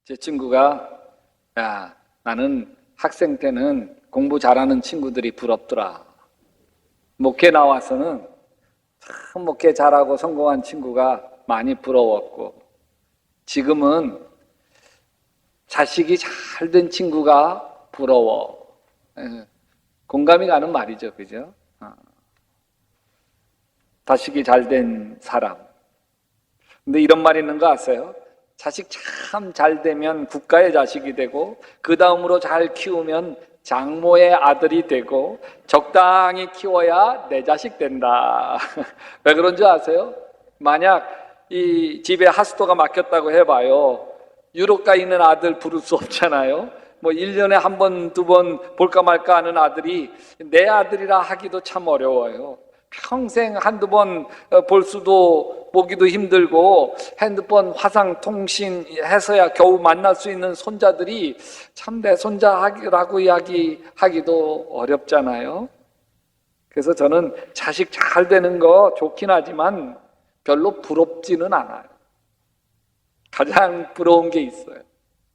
제 친구가 야, 나는 학생 때는 공부 잘하는 친구들이 부럽더라. 목회 나와서는 참 목회 잘하고 성공한 친구가 많이 부러웠고, 지금은 자식이 잘 된 친구가 부러워. 공감이 가는 말이죠, 그죠? 자식이 잘 된 사람. 근데 이런 말 있는 거 아세요? 자식 참 잘 되면 국가의 자식이 되고, 그 다음으로 잘 키우면 장모의 아들이 되고, 적당히 키워야 내 자식 된다. 왜 그런 줄 아세요? 만약 이 집에 하수도가 막혔다고 해봐요. 유럽가 있는 아들 부를 수 없잖아요. 뭐 1년에 한 번, 두 번 볼까 말까 하는 아들이 내 아들이라 하기도 참 어려워요. 평생 한두 번 볼 수도 보기도 힘들고, 핸드폰 화상 통신해서야 겨우 만날 수 있는 손자들이 참 내 손자라고 이야기하기도 어렵잖아요. 그래서 저는 자식 잘 되는 거 좋긴 하지만 별로 부럽지는 않아요. 가장 부러운 게 있어요.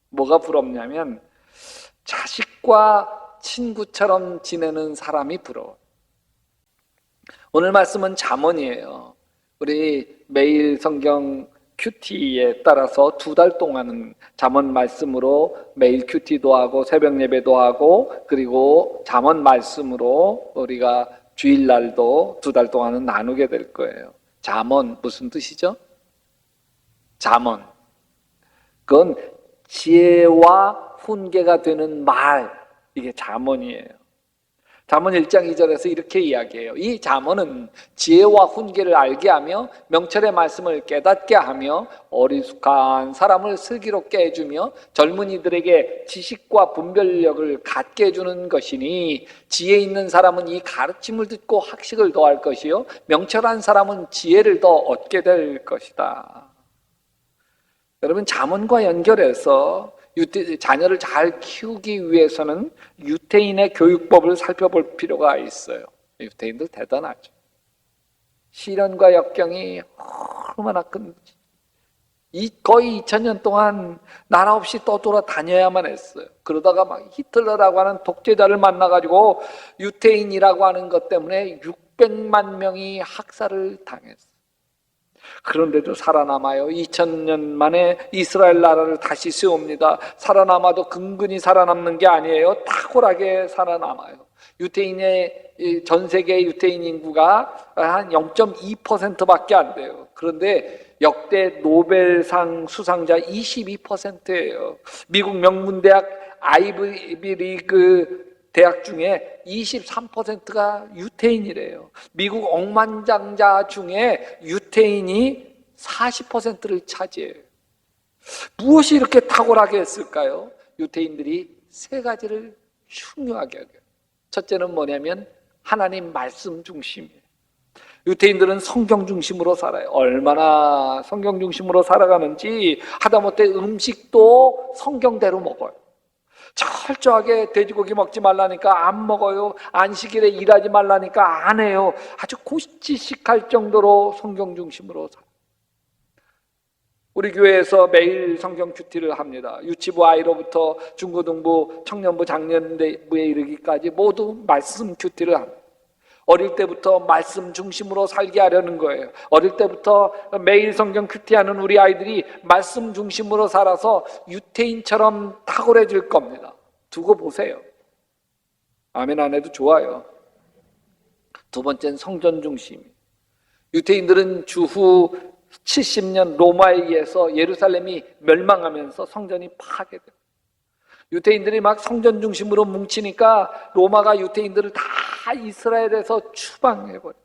뭐가 부럽냐면 자식과 친구처럼 지내는 사람이 부러워요. 오늘 말씀은 잠언이에요. 우리 매일 성경 큐티에 따라서 2달 동안은 잠언 말씀으로 매일 큐티도 하고 새벽 예배도 하고, 그리고 잠언 말씀으로 우리가 주일날도 2달 동안은 나누게 될 거예요. 잠언 무슨 뜻이죠? 잠언. 그건 지혜와 훈계가 되는 말, 이게 잠언이에요. 잠언 1장 2절에서 이렇게 이야기해요. 이 잠언은 지혜와 훈계를 알게 하며 명철의 말씀을 깨닫게 하며 어리숙한 사람을 슬기롭게 해주며 젊은이들에게 지식과 분별력을 갖게 해주는 것이니, 지혜 있는 사람은 이 가르침을 듣고 학식을 더할 것이요 명철한 사람은 지혜를 더 얻게 될 것이다. 여러분, 잠언과 연결해서 자녀를 잘 키우기 위해서는 유태인의 교육법을 살펴볼 필요가 있어요. 유태인들 대단하죠. 시련과 역경이 얼마나 큰지. 거의 2000년 동안 나라 없이 떠돌아다녀야만 했어요. 그러다가 막 히틀러라고 하는 독재자를 만나가지고 유태인이라고 하는 것 때문에 600만 명이 학살을 당했어요. 그런데도 살아남아요. 2000년 만에 이스라엘 나라를 다시 세웁니다. 살아남아도 근근히 살아남는 게 아니에요. 탁월하게 살아남아요. 유태인의 전 세계 유태인 인구가 한 0.2%밖에 안 돼요. 그런데 역대 노벨상 수상자 22%예요. 미국 명문대학 아이비 리그 대학 중에 23%가 유태인이래요. 미국 억만장자 중에 유태인이 40%를 차지해요. 무엇이 이렇게 탁월하게 했을까요? 유태인들이 3가지를 중요하게 여겨요. 첫째는 뭐냐면 하나님 말씀 중심이에요. 유태인들은 성경 중심으로 살아요. 얼마나 성경 중심으로 살아가는지 하다못해 음식도 성경대로 먹어요. 철저하게 돼지고기 먹지 말라니까 안 먹어요. 안식일에 일하지 말라니까 안 해요. 아주 고지식할 정도로 성경 중심으로 살아요. 우리 교회에서 매일 성경 큐티를 합니다. 유치부 아이로부터 중고등부, 청년부, 장년부에 이르기까지 모두 말씀 큐티를 합니다. 어릴 때부터 말씀 중심으로 살게 하려는 거예요. 어릴 때부터 매일 성경 큐티하는 우리 아이들이 말씀 중심으로 살아서 유태인처럼 탁월해질 겁니다. 두고 보세요. 아멘 안 해도 좋아요. 두 번째는 성전 중심. 유태인들은 주후 70년 로마에 의해서 예루살렘이 멸망하면서 성전이 파괴돼요. 유태인들이 막 성전 중심으로 뭉치니까 로마가 유태인들을 다 이스라엘에서 추방해버려요.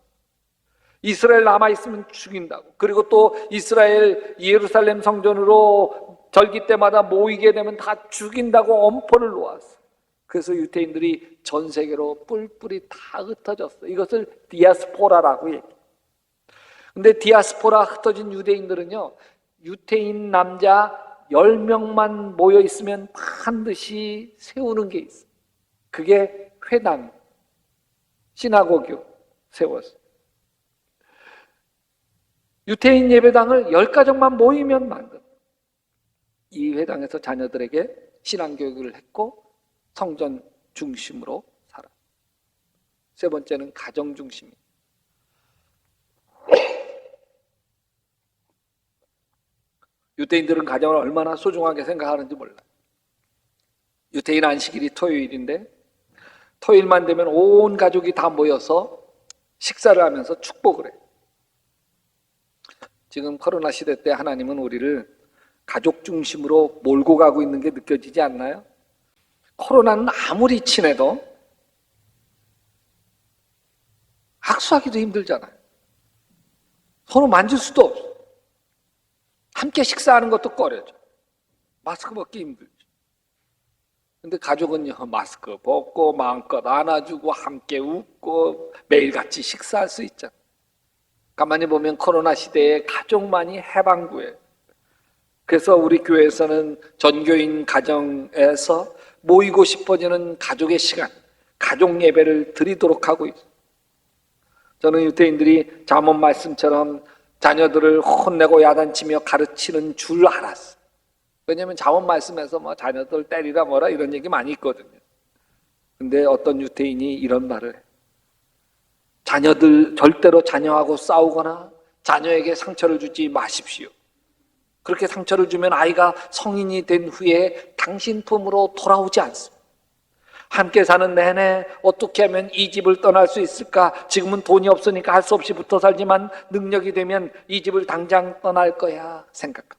이스라엘 남아있으면 죽인다고. 그리고 또 이스라엘 예루살렘 성전으로 절기 때마다 모이게 되면 다 죽인다고 엄포를 놓았어요. 그래서 유태인들이 전 세계로 뿔뿔이 다 흩어졌어요. 이것을 디아스포라라고 얘기해요. 근데 디아스포라 흩어진 유대인들은요, 유태인 남자 10명만 모여 있으면 반드시 세우는 게 있어요. 그게 회당, 시나고교 세웠어요. 유태인 예배당을 10가정만 모이면 만들어요. 이 회당에서 자녀들에게 신앙교육을 했고 성전 중심으로 살아. 세 번째는 가정 중심이. 유대인들은 가정을 얼마나 소중하게 생각하는지 몰라요. 유대인 안식일이 토요일인데 토요일만 되면 온 가족이 다 모여서 식사를 하면서 축복을 해요. 지금 코로나 시대 때 하나님은 우리를 가족 중심으로 몰고 가고 있는 게 느껴지지 않나요? 코로나는 아무리 친해도 악수하기도 힘들잖아요. 서로 만질 수도 없어. 함께 식사하는 것도 꺼려져. 마스크 벗기 힘들죠. 근데 가족은요, 마스크 벗고 마음껏 안아주고 함께 웃고 매일 같이 식사할 수 있잖아요. 가만히 보면 코로나 시대에 가족만이 해방구예요. 그래서 우리 교회에서는 전교인 가정에서 모이고 싶어지는 가족의 시간, 가족 예배를 드리도록 하고 있어요. 저는 유대인들이 잠언 말씀처럼 자녀들을 혼내고 야단치며 가르치는 줄 알았어요. 왜냐하면 잠언 말씀에서 뭐 자녀들 때리라 뭐라 이런 얘기 많이 있거든요. 근데 어떤 유대인이 이런 말을 해요. 자녀들 절대로 자녀하고 싸우거나 자녀에게 상처를 주지 마십시오. 그렇게 상처를 주면 아이가 성인이 된 후에 당신 품으로 돌아오지 않습니다. 함께 사는 내내 어떻게 하면 이 집을 떠날 수 있을까? 지금은 돈이 없으니까 할 수 없이 붙어 살지만 능력이 되면 이 집을 당장 떠날 거야 생각합니다.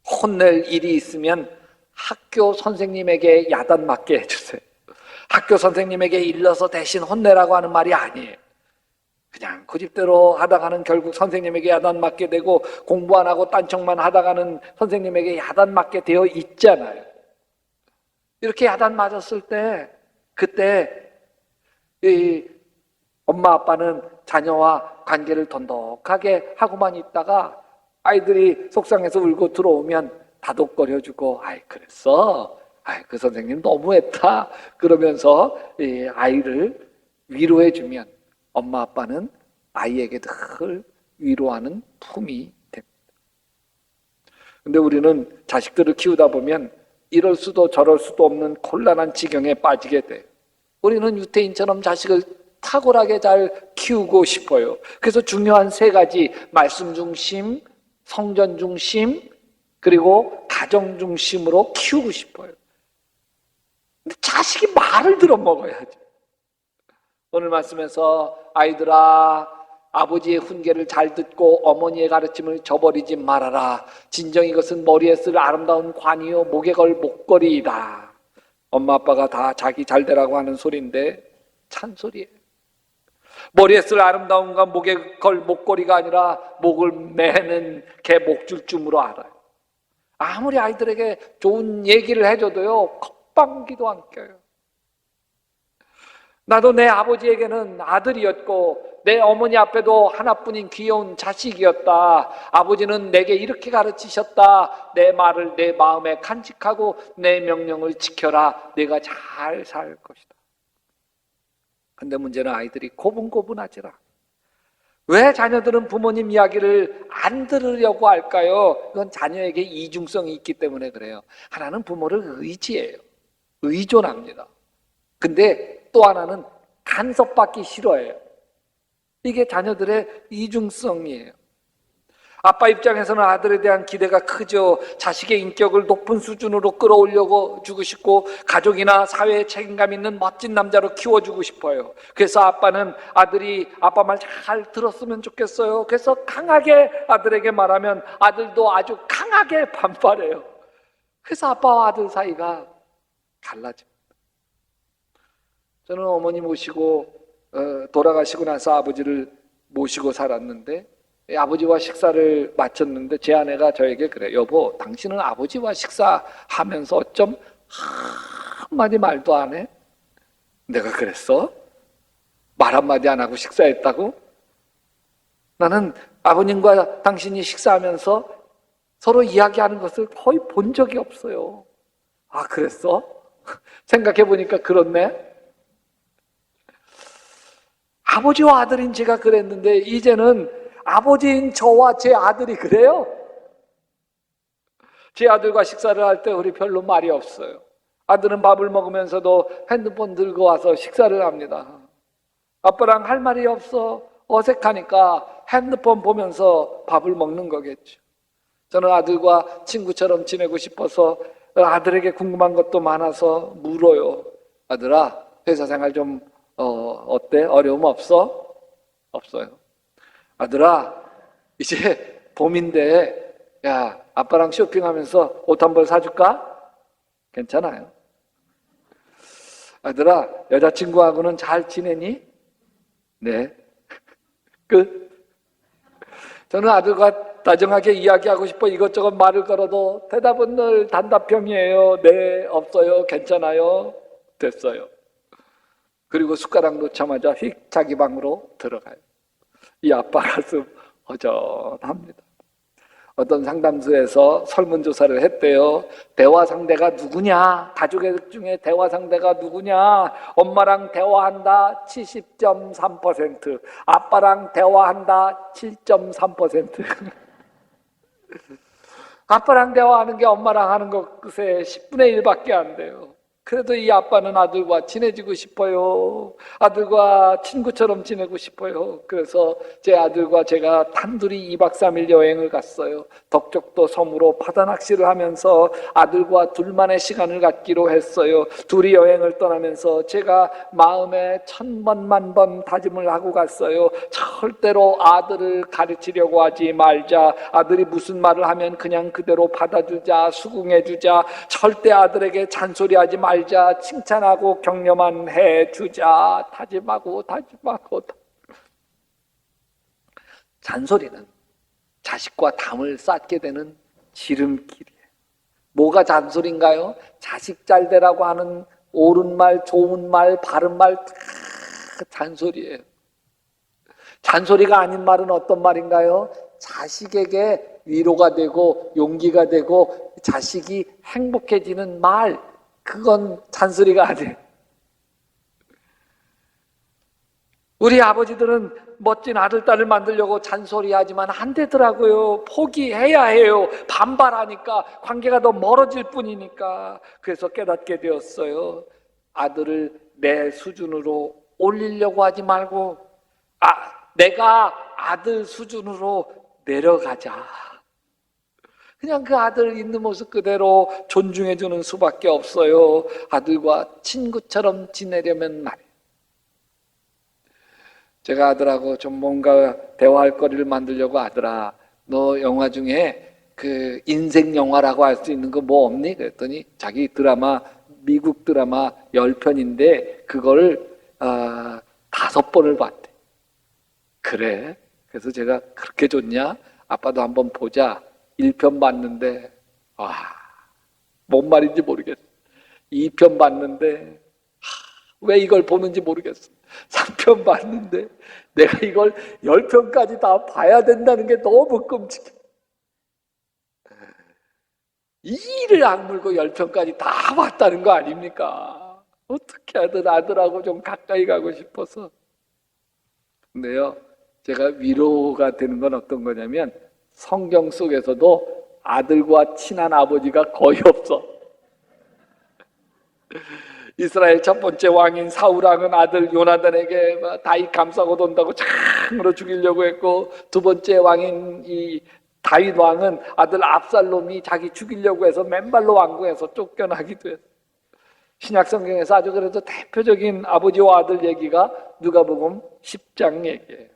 혼낼 일이 있으면 학교 선생님에게 야단 맞게 해주세요. 학교 선생님에게 일러서 대신 혼내라고 하는 말이 아니에요. 그냥 고집대로 하다가는 결국 선생님에게 야단 맞게 되고 공부 안 하고 딴청만 하다가는 선생님에게 야단 맞게 되어 있잖아요. 이렇게 야단 맞았을 때 그때 이 엄마 아빠는 자녀와 관계를 돈독하게 하고만 있다가 아이들이 속상해서 울고 들어오면 다독거려주고 아이 그랬어? 아이 그 선생님 너무했다 그러면서 이 아이를 위로해주면 엄마 아빠는 아이에게 늘 위로하는 품이 됩니다. 근데 우리는 자식들을 키우다 보면 이럴 수도 저럴 수도 없는 곤란한 지경에 빠지게 돼요. 우리는 유태인처럼 자식을 탁월하게 잘 키우고 싶어요. 그래서 중요한 세 가지, 말씀 중심, 성전 중심, 그리고 가정 중심으로 키우고 싶어요. 근데 자식이 말을 들어먹어야지. 오늘 말씀에서 아이들아 아버지의 훈계를 잘 듣고 어머니의 가르침을 저버리지 말아라. 진정 이것은 머리에 쓸 아름다운 관이요 목에 걸 목걸이이다. 엄마 아빠가 다 자기 잘 되라고 하는 소리인데 찬소리예요. 머리에 쓸 아름다운 건 목에 걸 목걸이가 아니라 목을 매는 개 목줄쯤으로 알아요. 아무리 아이들에게 좋은 얘기를 해줘도요 컵방귀도 안 껴요. 나도 내 아버지에게는 아들이었고 내 어머니 앞에도 하나뿐인 귀여운 자식이었다. 아버지는 내게 이렇게 가르치셨다. 내 말을 내 마음에 간직하고 내 명령을 지켜라. 내가 잘 살 것이다. 근데 문제는 아이들이 고분고분하지라. 왜 자녀들은 부모님 이야기를 안 들으려고 할까요? 이건 자녀에게 이중성이 있기 때문에 그래요. 하나는 부모를 의지해요. 의존합니다. 근데 또 하나는 간섭받기 싫어해요. 이게 자녀들의 이중성이에요. 아빠 입장에서는 아들에 대한 기대가 크죠. 자식의 인격을 높은 수준으로 끌어올려고 주고 싶고 가족이나 사회에 책임감 있는 멋진 남자로 키워주고 싶어요. 그래서 아빠는 아들이 아빠 말 잘 들었으면 좋겠어요. 그래서 강하게 아들에게 말하면 아들도 아주 강하게 반발해요. 그래서 아빠와 아들 사이가 갈라집니다. 저는 어머니 모시고 돌아가시고 나서 아버지를 모시고 살았는데 아버지와 식사를 마쳤는데 제 아내가 저에게 그래. 여보, 당신은 아버지와 식사하면서 어쩜 한마디 말도 안 해? 내가 그랬어? 말 한마디 안 하고 식사했다고? 나는 아버님과 당신이 식사하면서 서로 이야기하는 것을 거의 본 적이 없어요. 아, 그랬어? 생각해보니까 그렇네. 아버지와 아들인 제가 그랬는데 이제는 아버지인 저와 제 아들이 그래요. 제 아들과 식사를 할 때 우리 별로 말이 없어요. 아들은 밥을 먹으면서도 핸드폰 들고 와서 식사를 합니다. 아빠랑 할 말이 없어. 어색하니까 핸드폰 보면서 밥을 먹는 거겠죠. 저는 아들과 친구처럼 지내고 싶어서 아들에게 궁금한 것도 많아서 물어요. 아들아, 회사 생활 좀 어때? 어려움 없어? 없어요. 아들아, 이제 봄인데 야, 아빠랑 쇼핑하면서 옷 한 벌 사줄까? 괜찮아요. 아들아, 여자친구하고는 잘 지내니? 네. 끝. 저는 아들과 다정하게 이야기하고 싶어 이것저것 말을 걸어도 대답은 늘 단답형이에요. 네, 없어요, 괜찮아요, 됐어요. 그리고 숟가락 놓자마자 휙 자기 방으로 들어가요. 이 아빠 가슴 허전합니다. 어떤 상담소에서 설문조사를 했대요. 대화 상대가 누구냐? 가족의 중에 대화 상대가 누구냐? 엄마랑 대화한다 70.3%, 아빠랑 대화한다 7.3%. 아빠랑 대화하는 게 엄마랑 하는 것의 10분의 1밖에 안 돼요. 그래도 이 아빠는 아들과 친해지고 싶어요. 아들과 친구처럼 지내고 싶어요. 그래서 제 아들과 제가 단둘이 2박 3일 여행을 갔어요. 덕적도 섬으로 바다 낚시를 하면서 아들과 둘만의 시간을 갖기로 했어요. 둘이 여행을 떠나면서 제가 마음에 1000번 만번 다짐을 하고 갔어요. 절대로 아들을 가르치려고 하지 말자. 아들이 무슨 말을 하면 그냥 그대로 받아주자. 수긍해주자. 절대 아들에게 잔소리하지 말자. 칭찬하고 격려만 해주자. 다짐하고. 잔소리는 자식과 담을 쌓게 되는 지름길이에요. 뭐가 잔소리인가요? 자식 잘 되라고 하는 옳은 말, 좋은 말, 바른 말, 다 잔소리예요. 잔소리가 아닌 말은 어떤 말인가요? 자식에게 위로가 되고 용기가 되고 자식이 행복해지는 말, 그건 잔소리가 아니에요. 우리 아버지들은 멋진 아들, 딸을 만들려고 잔소리하지만 안 되더라고요. 포기해야 해요. 반발하니까 관계가 더 멀어질 뿐이니까. 그래서 깨닫게 되었어요. 아들을 내 수준으로 올리려고 하지 말고 내가 아들 수준으로 내려가자. 그냥 그 아들 있는 모습 그대로 존중해주는 수밖에 없어요. 아들과 친구처럼 지내려면 말이에요. 제가 아들하고 좀 뭔가 대화할 거리를 만들려고, 아들아, 너 영화 중에 그 인생 영화라고 할 수 있는 거 뭐 없니? 그랬더니 자기 드라마, 미국 드라마 10편인데 그걸 5번을 봤대. 그래? 그래서 제가 그렇게 좋냐? 아빠도 한번 보자. 1편 봤는데 뭔 말인지 모르겠어. 2편 봤는데 왜 이걸 보는지 모르겠어. 3편 봤는데 내가 이걸 10편까지 다 봐야 된다는 게 너무 끔찍해. 이를 악물고 10편까지 다 봤다는 거 아닙니까? 어떻게 하든 아들하고 좀 가까이 가고 싶어서. 근데요, 제가 위로가 되는 건 어떤 거냐면 성경 속에서도 아들과 친한 아버지가 거의 없어. 이스라엘 첫 번째 왕인 사울왕은 아들 요나단에게 다윗 감싸고 돈다고 창으로 죽이려고 했고, 두 번째 왕인 이 다윗 왕은 아들 압살롬이 자기 죽이려고 해서 맨발로 왕궁에서 쫓겨나기도 했어. 신약 성경에서 아주 그래도 대표적인 아버지와 아들 얘기가 누가복음 10장 얘기예요.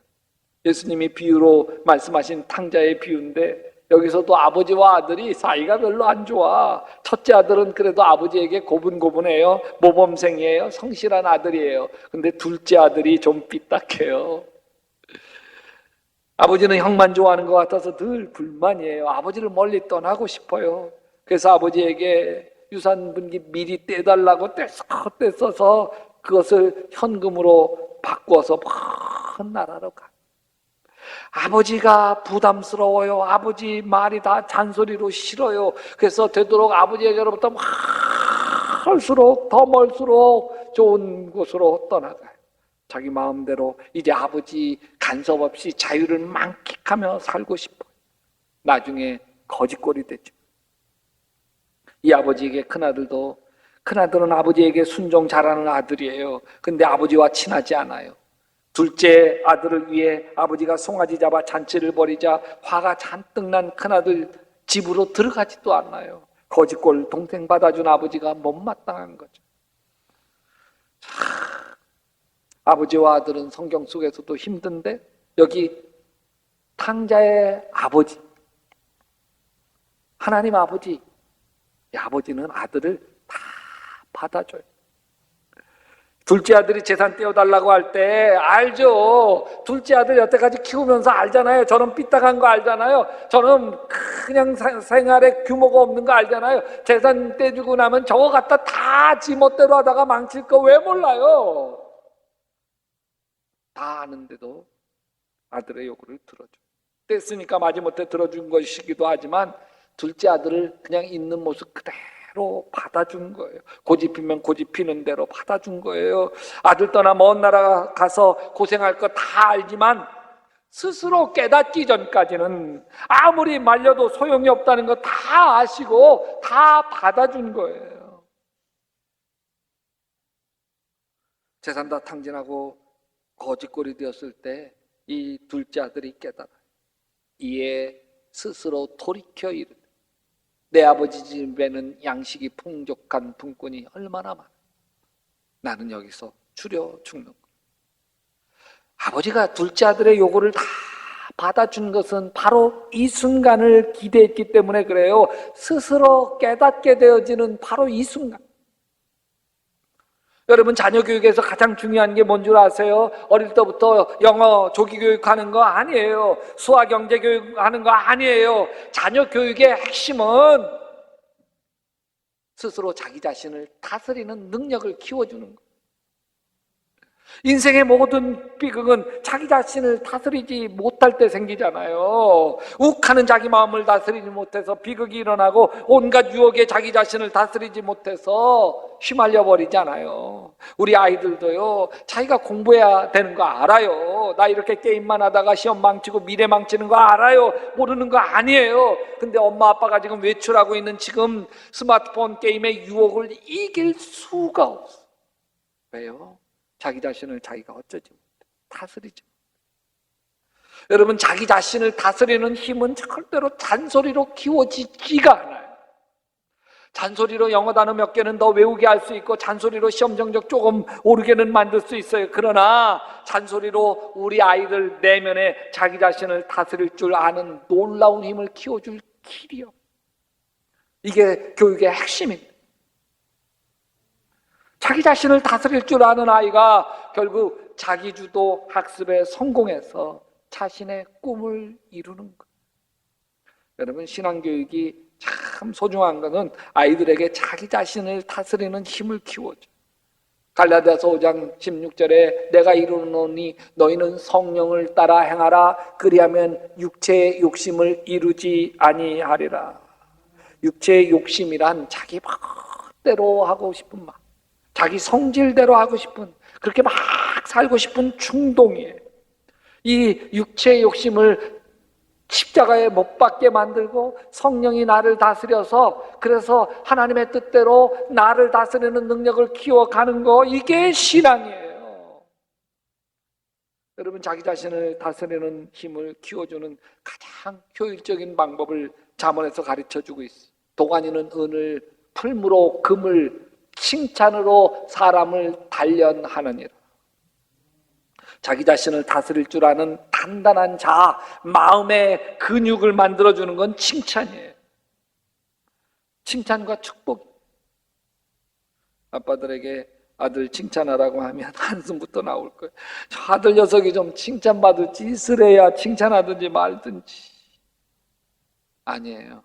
예수님이 비유로 말씀하신 탕자의 비유인데 여기서도 아버지와 아들이 사이가 별로 안 좋아. 첫째 아들은 그래도 아버지에게 고분고분해요. 모범생이에요. 성실한 아들이에요. 근데 둘째 아들이 좀 삐딱해요. 아버지는 형만 좋아하는 것 같아서 늘 불만이에요. 아버지를 멀리 떠나고 싶어요. 그래서 아버지에게 유산분기 미리 떼달라고 떼써서 그것을 현금으로 바꾸어서 먼 나라로 가. 아버지가 부담스러워요. 아버지 말이 다 잔소리로 싫어요. 그래서 되도록 아버지에게로부터 멀수록 더 멀수록 좋은 곳으로 떠나가요. 자기 마음대로 이제 아버지 간섭 없이 자유를 만끽하며 살고 싶어요. 나중에 거지꼴이 됐죠. 이 아버지에게 큰아들은 아버지에게 순종 잘하는 아들이에요. 근데 아버지와 친하지 않아요. 둘째 아들을 위해 아버지가 송아지 잡아 잔치를 벌이자 화가 잔뜩 난 큰아들 집으로 들어가지도 않아요. 거지꼴 동생 받아준 아버지가 못마땅한 거죠. 아버지와 아들은 성경 속에서도 힘든데 여기 탕자의 아버지, 하나님 아버지, 이 아버지는 아들을 다 받아줘요. 둘째 아들이 재산 떼어달라고 할 때 알죠. 둘째 아들 여태까지 키우면서 알잖아요. 저는 삐딱한 거 알잖아요. 저는 그냥 생활에 규모가 없는 거 알잖아요. 재산 떼주고 나면 저거 갖다 다 지멋대로 하다가 망칠 거 왜 몰라요. 다 아는데도 아들의 요구를 들어줘. 뗐으니까 마지못해 들어준 것이기도 하지만 둘째 아들을 그냥 있는 모습 그대로 받아준 거예요. 고집피면 고집피는 대로 받아준 거예요. 아들 떠나 먼 나라 가서 고생할 거 다 알지만 스스로 깨닫기 전까지는 아무리 말려도 소용이 없다는 거 다 아시고 다 받아준 거예요. 재산 다 탕진하고 거지꼴이 되었을 때 이 둘째 아들이 깨달아요. 이에 스스로 돌이켜 이르되 내 아버지 집에는 양식이 풍족한 분꾼이 얼마나 많아. 나는 여기서 추려 죽는 거야. 아버지가 둘째 아들의 요구를 다 받아준 것은 바로 이 순간을 기대했기 때문에 그래요. 스스로 깨닫게 되어지는 바로 이 순간. 여러분 자녀 교육에서 가장 중요한 게 뭔 줄 아세요? 어릴 때부터 영어 조기 교육하는 거 아니에요. 수학 경제 교육하는 거 아니에요. 자녀 교육의 핵심은 스스로 자기 자신을 다스리는 능력을 키워주는 거예요. 인생의 모든 비극은 자기 자신을 다스리지 못할 때 생기잖아요. 욱하는 자기 마음을 다스리지 못해서 비극이 일어나고 온갖 유혹에 자기 자신을 다스리지 못해서 휘말려 버리잖아요. 우리 아이들도요, 자기가 공부해야 되는 거 알아요. 나 이렇게 게임만 하다가 시험 망치고 미래 망치는 거 알아요. 모르는 거 아니에요. 근데 엄마 아빠가 지금 외출하고 있는 지금 스마트폰 게임의 유혹을 이길 수가 없어. 왜요? 자기 자신을 자기가 어쩌지 못해. 다스리지 못해. 여러분 자기 자신을 다스리는 힘은 절대로 잔소리로 키워지지가 않아요. 잔소리로 영어 단어 몇 개는 더 외우게 할 수 있고 잔소리로 시험 성적 조금 오르게는 만들 수 있어요. 그러나 잔소리로 우리 아이들 내면에 자기 자신을 다스릴 줄 아는 놀라운 힘을 키워줄 길이요. 이게 교육의 핵심입니다. 자기 자신을 다스릴 줄 아는 아이가 결국 자기주도 학습에 성공해서 자신의 꿈을 이루는 거예요. 여러분 신앙교육이 참 소중한 것은 아이들에게 자기 자신을 다스리는 힘을 키워줘. 갈라디아서 5장 16절에 내가 이루노니 너희는 성령을 따라 행하라. 그리하면 육체의 욕심을 이루지 아니하리라. 육체의 욕심이란 자기 멋대로 하고 싶은 마음, 자기 성질대로 하고 싶은, 그렇게 막 살고 싶은 충동이에요. 이 육체의 욕심을 십자가에 못 박게 만들고 성령이 나를 다스려서 그래서 하나님의 뜻대로 나를 다스리는 능력을 키워가는 거, 이게 신앙이에요. 여러분 자기 자신을 다스리는 힘을 키워주는 가장 효율적인 방법을 잠언에서 가르쳐주고 있어요. 도가니는 은을, 풀무로 금을, 칭찬으로 사람을 단련하느니라. 자기 자신을 다스릴 줄 아는 단단한 자, 마음의 근육을 만들어주는 건 칭찬이에요. 칭찬과 축복. 아빠들에게 아들 칭찬하라고 하면 한숨부터 나올 거예요. 저 아들 녀석이 좀 칭찬받을 짓을 해야 칭찬하든지 말든지. 아니에요.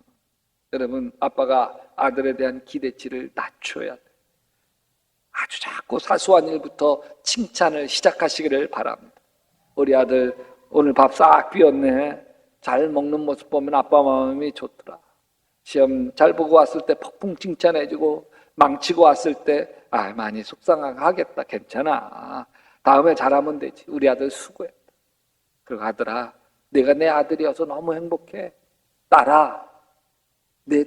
여러분 아빠가 아들에 대한 기대치를 낮춰야 돼요. 아주 작고 사소한 일부터 칭찬을 시작하시기를 바랍니다. 우리 아들 오늘 밥 싹 비웠네. 잘 먹는 모습 보면 아빠 마음이 좋더라. 시험 잘 보고 왔을 때 폭풍 칭찬해주고 망치고 왔을 때 많이 속상하겠다. 괜찮아. 다음에 잘하면 되지. 우리 아들 수고했다. 그리고 아들아, 내가 내 아들이어서 너무 행복해. 딸아, 내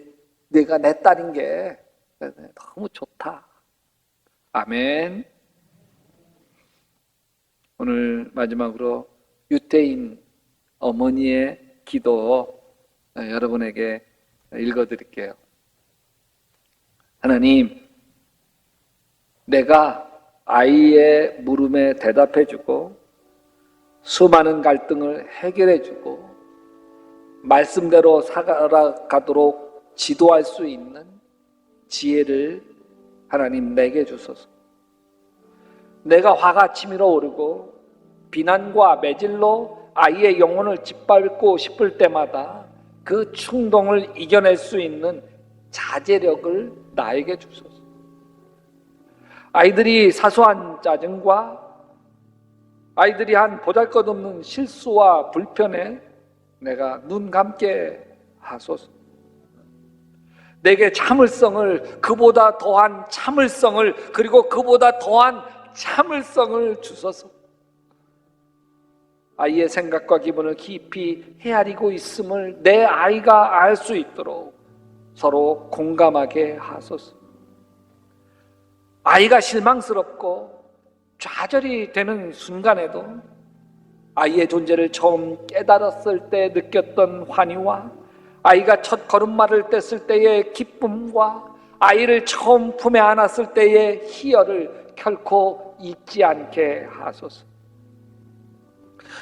네가 내 딸인 게 너무 좋다. 아멘. 오늘 마지막으로 유태인 어머니의 기도 여러분에게 읽어드릴게요. 하나님, 내가 아이의 물음에 대답해주고 수많은 갈등을 해결해주고 말씀대로 살아가도록 지도할 수 있는 지혜를 하나님 내게 주소서. 내가 화가 치밀어 오르고 비난과 매질로 아이의 영혼을 짓밟고 싶을 때마다 그 충동을 이겨낼 수 있는 자제력을 나에게 주소서. 아이들이 사소한 짜증과 아이들이 한 보잘것없는 실수와 불편에 내가 눈 감게 하소서. 내게 참을성을, 그보다 더한 참을성을, 그리고 그보다 더한 참을성을 주소서. 아이의 생각과 기분을 깊이 헤아리고 있음을 내 아이가 알 수 있도록 서로 공감하게 하소서. 아이가 실망스럽고 좌절이 되는 순간에도 아이의 존재를 처음 깨달았을 때 느꼈던 환희와 아이가 첫 걸음마를 뗐을 때의 기쁨과 아이를 처음 품에 안았을 때의 희열을 결코 잊지 않게 하소서.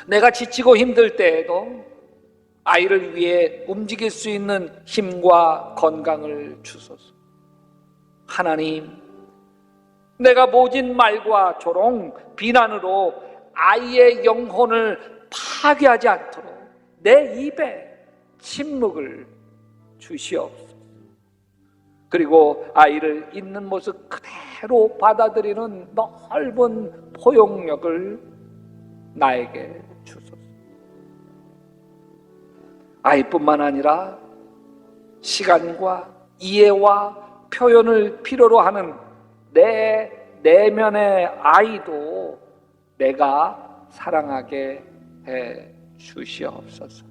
내가 지치고 힘들 때에도 아이를 위해 움직일 수 있는 힘과 건강을 주소서. 하나님, 내가 모진 말과 조롱, 비난으로 아이의 영혼을 파괴하지 않도록 내 입에 침묵을 주시옵소서. 그리고 아이를 있는 모습 그대로 받아들이는 넓은 포용력을 나에게 주소서. 아이뿐만 아니라 시간과 이해와 표현을 필요로 하는 내 내면의 아이도 내가 사랑하게 해 주시옵소서.